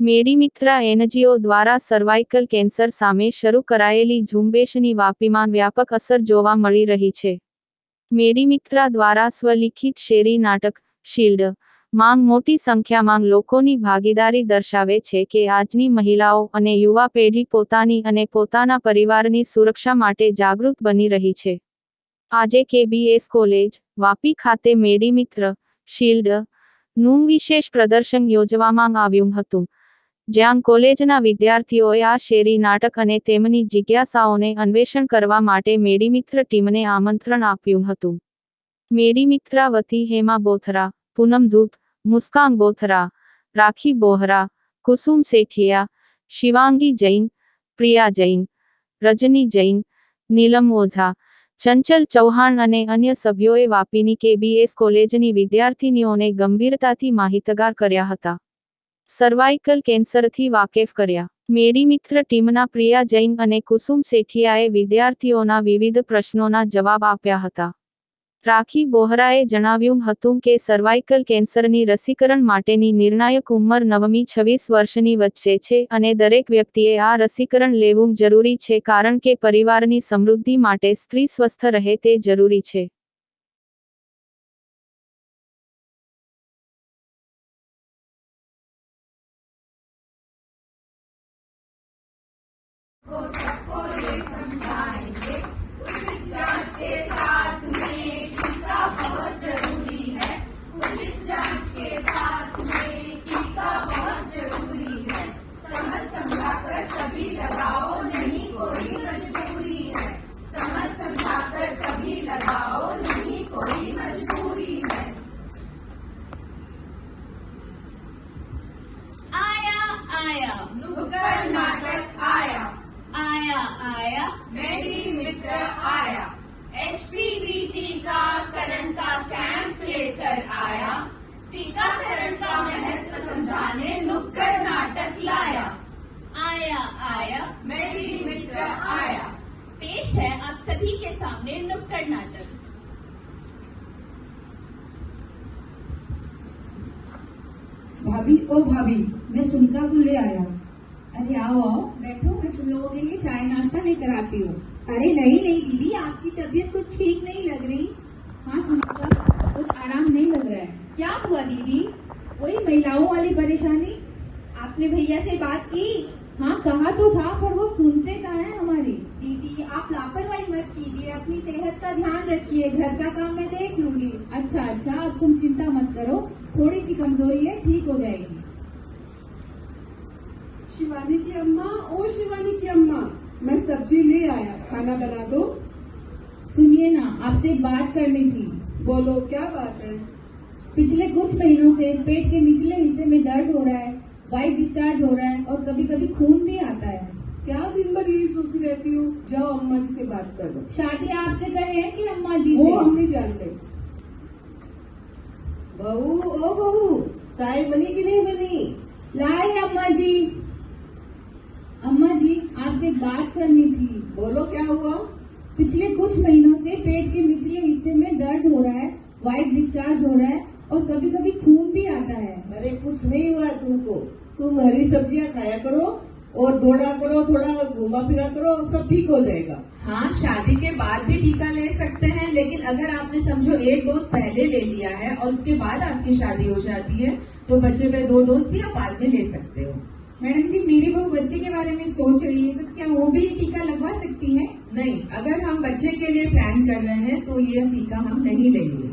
મેડીમિત્રા NGO દ્વારા cervical cancer સામે શરૂ કરાયેલી ઝુંબેશની વાપીમાં વ્યાપક અસર જોવા મળી રહી છે. મેડીમિત્રા દ્વારા સ્વલિખિત શેરી નાટક શિલ્ડ માંગ મોટી સંખ્યામાં લોકોની ભાગીદારી દર્શાવે છે કે આજની મહિલાઓ અને યુવા પેઢી પોતાની અને પોતાના પરિવારની સુરક્ષા માટે જાગૃત બની રહી છે. આજે KBS કોલેજ, વાપી ખાતે મેડીમિત્ર શિલ્ડ નું વિશેષ પ્રદર્શન યોજવામાં આવ્યું હતું, જ્યાં કોલેજના વિદ્યાર્થીઓએ આ શેરી નાટક અને તેમની જિજ્ઞાસાઓને અન્વેષણ કરવા માટે મેડીમિત્ર ટીમને આમંત્રણ આપ્યું હતું. મેડીમિત્રા વતી હેમા બોથરા, પૂનમ ધૂત, મુસ્કાન બોથરા, રાખી બોહરા, કુસુમ સેઠિયા, શિવાંગી જૈન, પ્રિયા જૈન, રજની જૈન, નીલમ ઓઝા, ચંચલ ચૌહાણ અને અન્ય સભ્યોએ વાપીની KBS કોલેજની વિદ્યાર્થીનીઓને ગંભીરતાથી માહિતગાર કર્યા હતા. સર્વાઇકલ કેન્સરથી વાકેફ કર્યા. મેડીમિત્ર ટીમના પ્રિયા જૈન અને કુસુમ સેઠિયાએ વિદ્યાર્થીઓના વિવિધ પ્રશ્નોના જવાબ આપ્યા હતા. રાખી બોહરાએ જણાવ્યું હતું કે સર્વાઇકલ કેન્સરની રસીકરણ માટેની નિર્ણાયક ઉંમર 9 થી 26 વર્ષની વચ્ચે છે અને દરેક વ્યક્તિએ આ રસીકરણ લેવું જરૂરી છે કારણ કે પરિવારની સમૃદ્ધિ માટે સ્ત્રી સ્વસ્થ રહે તે જરૂરી છે. सबको ये समझाएंगे उचित जांच के साथ में टीका बहुत जरूरी है. उचित जांच के साथ में टीका बहुत जरूरी है. समझ समझाकर सभी लगाओ, नहीं कोई मजबूरी है. समझ समझाकर सभी लगाओ, नहीं कोई मजबूरी है. आया आया नुक्कड़ नाटक आया. आया आया मेडीमित्र आया. HPV टीकाकरण का कैंप लेकर आया. टीकाकरण का महत्व समझाने नुक्कड़ नाटक लाया. आया आया मेडीमित्र आया. पेश है आप सभी के सामने नुक्कड़ नाटक. भाभी ओ भाभी, मैं सुनीता को ले आया. अरे आओ आओ बैठो, मैं तुम लोगों के लिए चाय नाश्ता लेकर आती हूँ. अरे नहीं नहीं दीदी, आपकी तबीयत कुछ ठीक नहीं लग रही. हाँ सुनीता, कुछ आराम नहीं लग रहा है. क्या हुआ दीदी? वही महिलाओं वाली परेशानी. आपने भैया से बात की? हाँ कहा तो था, पर वो सुनते कहाँ है हमारी. दीदी आप लापरवाही मत कीजिए, अपनी सेहत का ध्यान रखिए. घर का काम मैं देख लूंगी. अच्छा अच्छा, अब तुम चिंता मत करो, थोड़ी सी कमजोरी है, ठीक हो जाएगी. शिवानी की अम्मा, ओ शिवानी की अम्मा, मैं सब्जी ले आया, खाना बना दो. सुनिए ना, आपसे एक बात करनी थी. बोलो क्या बात है? पिछले कुछ महीनों से पेट के निचले हिस्से में दर्द हो रहा है, वाइट डिस्चार्ज हो रहा है और कभी कभी खून भी आता है. क्या दिन भर यही सोचती रहती हूँ? जाओ अम्मा जी से बात कर लो. शादी आपसे करे है कि अम्मा जी वो से? हम नहीं जानते. बहू ओ बहू, चाय बनी कि नहीं बनी? लाए अम्मा जी. अम्मा जी आपसे एक बात करनी थी. बोलो क्या हुआ? पिछले कुछ महीनों से पेट के निचले हिस्से में दर्द हो रहा है, वाइट डिस्चार्ज हो रहा है और कभी कभी खून भी आता है. अरे कुछ नहीं हुआ तुमको. तुम हरी सब्जियां खाया करो और दौड़ा करो, थोड़ा घूमा फिरा करो, सब ठीक हो जाएगा. हाँ, शादी के बाद भी टीका ले सकते हैं, लेकिन अगर आपने समझो 1 डोज पहले ले लिया है और उसके बाद आपकी शादी हो जाती है तो बचे हुए 2 डोज भी आप बाद में ले सकते हो. मैडम जी, मेरी बहू बच्चे के बारे में सोच रही है, तो क्या वो भी टीका लगवा सकती है? नहीं, अगर हम बच्चे के लिए प्लान कर रहे हैं तो ये टीका हम नहीं लेंगे.